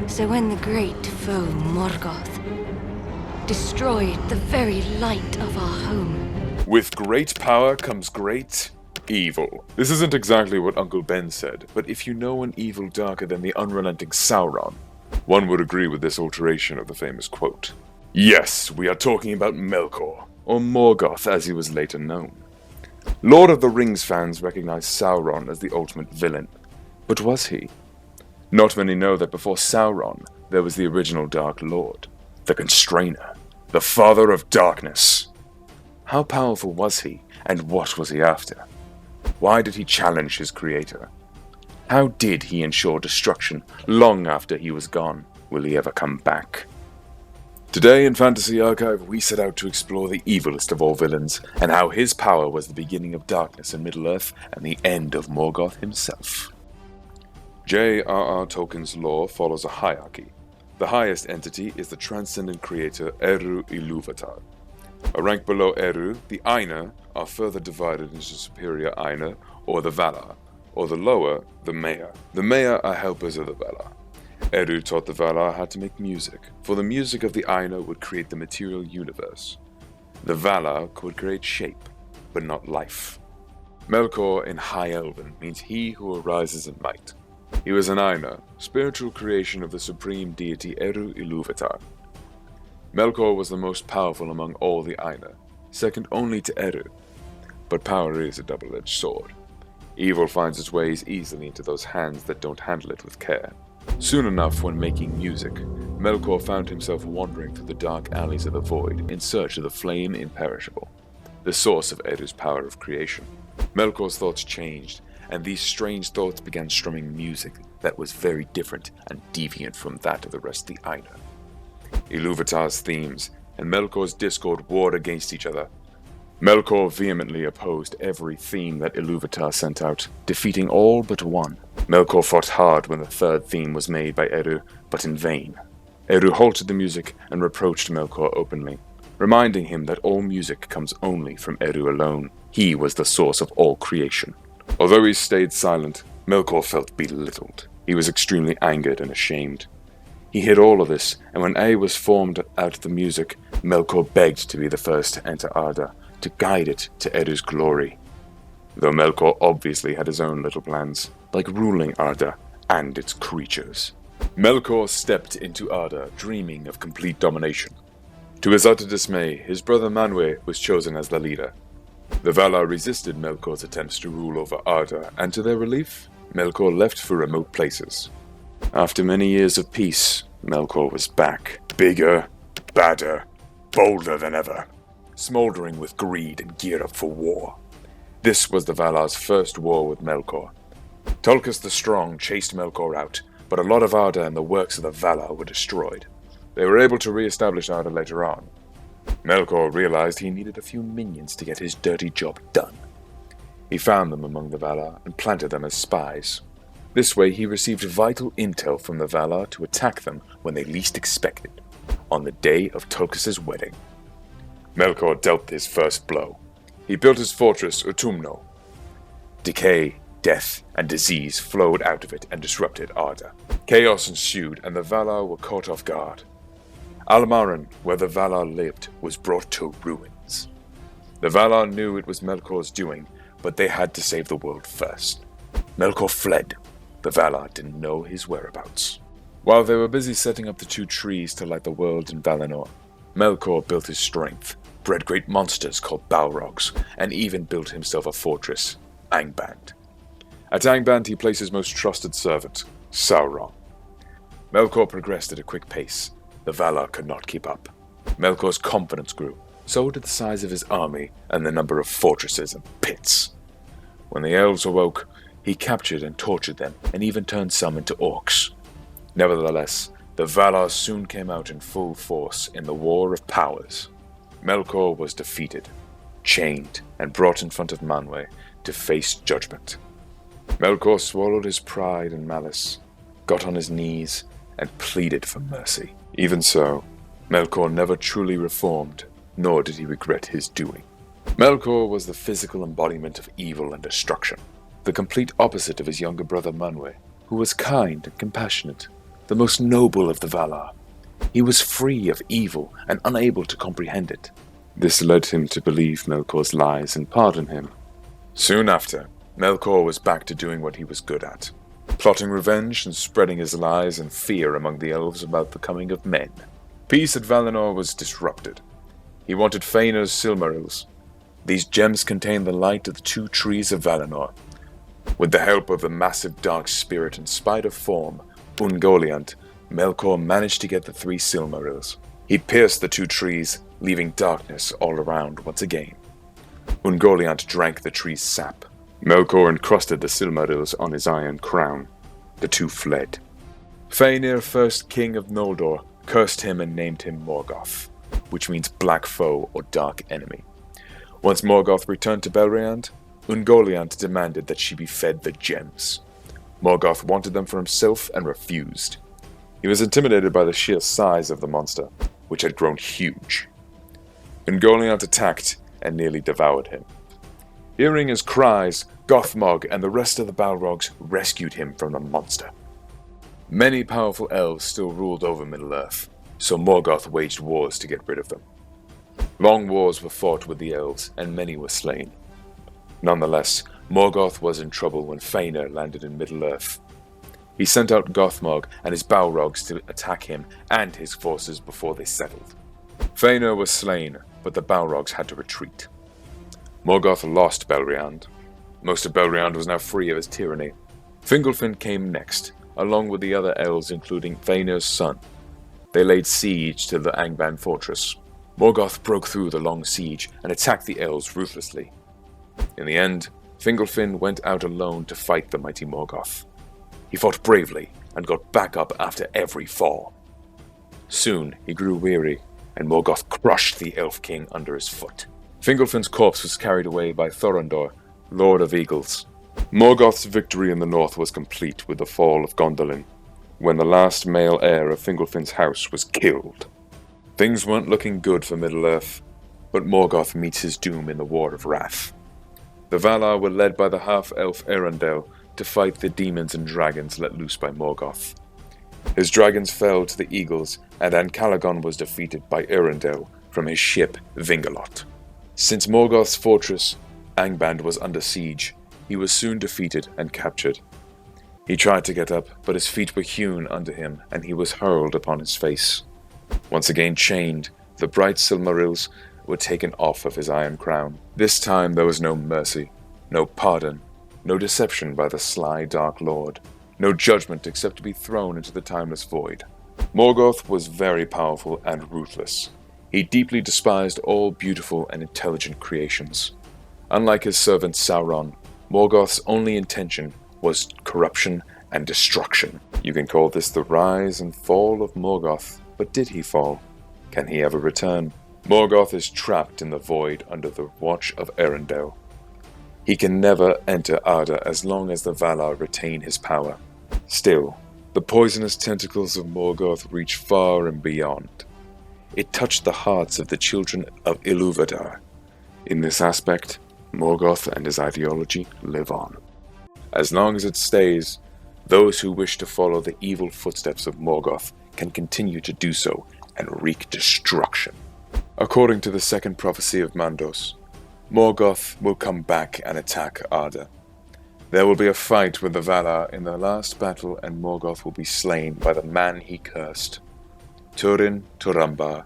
So when the great foe Morgoth destroyed the very light of our home. With great power comes great evil. This isn't exactly what Uncle Ben said, but if you know an evil darker than the unrelenting Sauron, one would agree with this alteration of the famous quote. Yes, we are talking about Melkor, or Morgoth as he was later known. Lord of the Rings fans recognize Sauron as the ultimate villain, but was he? Not many know that before Sauron, there was the original Dark Lord, the Constrainer, the Father of Darkness. How powerful was he, and what was he after? Why did he challenge his creator? How did he ensure destruction long after he was gone? Will he ever come back? Today in Fantasy Archive, we set out to explore the evilest of all villains, and how his power was the beginning of darkness in Middle-earth and the end of Morgoth himself. J.R.R. Tolkien's lore follows a hierarchy. The highest entity is the transcendent creator Eru Ilúvatar. A rank below Eru, the Ainur are further divided into superior Ainur, or the Valar, or the lower, the Maya. The Maya are helpers of the Valar. Eru taught the Valar how to make music, for the music of the Ainur would create the material universe. The Valar could create shape, but not life. Melkor in High Elven means he who arises in might. He was an Ainur, spiritual creation of the supreme deity Eru Ilúvatar. Melkor was the most powerful among all the Ainur, second only to Eru. But power is a double-edged sword. Evil finds its ways easily into those hands that don't handle it with care. Soon enough, when making music, Melkor found himself wandering through the dark alleys of the void in search of the flame imperishable, the source of Eru's power of creation. Melkor's thoughts changed, and these strange thoughts began strumming music that was very different and deviant from that of the rest of the Ainur. Ilúvatar's themes and Melkor's discord warred against each other. Melkor vehemently opposed every theme that Ilúvatar sent out, defeating all but one. Melkor fought hard when the third theme was made by Eru, but in vain. Eru halted the music and reproached Melkor openly, reminding him that all music comes only from Eru alone. He was the source of all creation. Although he stayed silent, Melkor felt belittled. He was extremely angered and ashamed. He hid all of this, and when A was formed out of the music, Melkor begged to be the first to enter Arda, to guide it to Eru's glory. Though Melkor obviously had his own little plans, like ruling Arda and its creatures. Melkor stepped into Arda, dreaming of complete domination. To his utter dismay, his brother Manwë was chosen as the leader. The Valar resisted Melkor's attempts to rule over Arda, and to their relief, Melkor left for remote places. After many years of peace, Melkor was back, bigger, badder, bolder than ever, smoldering with greed and geared up for war. This was the Valar's first war with Melkor. Tulkas the Strong chased Melkor out, but a lot of Arda and the works of the Valar were destroyed. They were able to re-establish Arda later on. Melkor realized he needed a few minions to get his dirty job done. He found them among the Valar and planted them as spies. This way he received vital intel from the Valar to attack them when they least expected, on the day of Tulkas' wedding. Melkor dealt his first blow. He built his fortress Utumno. Decay, death, and disease flowed out of it and disrupted Arda. Chaos ensued, and the Valar were caught off guard. Almaran, where the Valar lived, was brought to ruins. The Valar knew it was Melkor's doing, but they had to save the world first. Melkor fled. The Valar didn't know his whereabouts. While they were busy setting up the two trees to light the world in Valinor, Melkor built his strength, bred great monsters called Balrogs, and even built himself a fortress, Angband. At Angband he placed his most trusted servant, Sauron. Melkor progressed at a quick pace. The Valar could not keep up. Melkor's confidence grew, so did the size of his army and the number of fortresses and pits. When the elves awoke, he captured and tortured them, and even turned some into orcs. Nevertheless, the Valar soon came out in full force in the War of Powers. Melkor was defeated, chained, and brought in front of Manwë to face judgment. Melkor swallowed his pride and malice, got on his knees, and pleaded for mercy. Even so, Melkor never truly reformed, nor did he regret his doing. Melkor was the physical embodiment of evil and destruction, the complete opposite of his younger brother Manwë, who was kind and compassionate. the most noble of the Valar. He was free of evil and unable to comprehend it. This led him to believe Melkor's lies and pardon him. Soon after, Melkor was back to doing what he was good at, plotting revenge and spreading his lies and fear among the elves about the coming of men. Peace at Valinor was disrupted. He wanted Fainur's Silmarils. These gems contained the light of the two trees of Valinor. With the help of the massive dark spirit and spider form, Ungoliant, Melkor managed to get the 3 Silmarils. He pierced the 2 trees, leaving darkness all around once again. Ungoliant drank the tree's sap. Melkor encrusted the Silmarils on his iron crown. The 2 fled. Fainur, first king of Noldor, cursed him and named him Morgoth, which means black foe or dark enemy. Once Morgoth returned to Beleriand, Ungoliant demanded that she be fed the gems. Morgoth wanted them for himself and refused. He was intimidated by the sheer size of the monster, which had grown huge. Ungoliant attacked and nearly devoured him. Hearing his cries, Gothmog and the rest of the Balrogs rescued him from the monster. Many powerful elves still ruled over Middle-earth, so Morgoth waged wars to get rid of them. Long wars were fought with the elves, and many were slain. Nonetheless, Morgoth was in trouble when Fainur landed in Middle-earth. He sent out Gothmog and his Balrogs to attack him and his forces before they settled. Fainur was slain, but the Balrogs had to retreat. Morgoth lost Beleriand. Most of Beleriand was now free of his tyranny. Fingolfin came next, along with the other elves including Fainur's son. They laid siege to the Angband fortress. Morgoth broke through the long siege and attacked the elves ruthlessly. In the end, Fingolfin went out alone to fight the mighty Morgoth. He fought bravely and got back up after every fall. Soon he grew weary, and Morgoth crushed the Elf King under his foot. Fingolfin's corpse was carried away by Thorondor, Lord of Eagles. Morgoth's victory in the north was complete with the fall of Gondolin, when the last male heir of Fingolfin's house was killed. Things weren't looking good for Middle-earth, but Morgoth meets his doom in the War of Wrath. The Valar were led by the half-elf Erendel to fight the demons and dragons let loose by Morgoth. His dragons fell to the eagles, and Ancalagon was defeated by Erendel from his ship Vingalot. Since Morgoth's fortress, Angband, was under siege, he was soon defeated and captured. He tried to get up, but his feet were hewn under him, and he was hurled upon his face. Once again chained, the bright Silmarils were taken off of his iron crown. This time there was no mercy, no pardon, no deception by the sly Dark Lord, no judgment except to be thrown into the timeless void. Morgoth was very powerful and ruthless. He deeply despised all beautiful and intelligent creations. Unlike his servant Sauron, Morgoth's only intention was corruption and destruction. You can call this the rise and fall of Morgoth, but did he fall? Can he ever return? Morgoth is trapped in the void under the watch of Erendel. He can never enter Arda as long as the Valar retain his power. Still, the poisonous tentacles of Morgoth reach far and beyond. It touched the hearts of the children of Ilúvatar. In this aspect, Morgoth and his ideology live on. As long as it stays, those who wish to follow the evil footsteps of Morgoth can continue to do so and wreak destruction. According to the second prophecy of Mandos, Morgoth will come back and attack Arda. There will be a fight with the Valar in the last battle, and Morgoth will be slain by the man he cursed, Turin Turambar,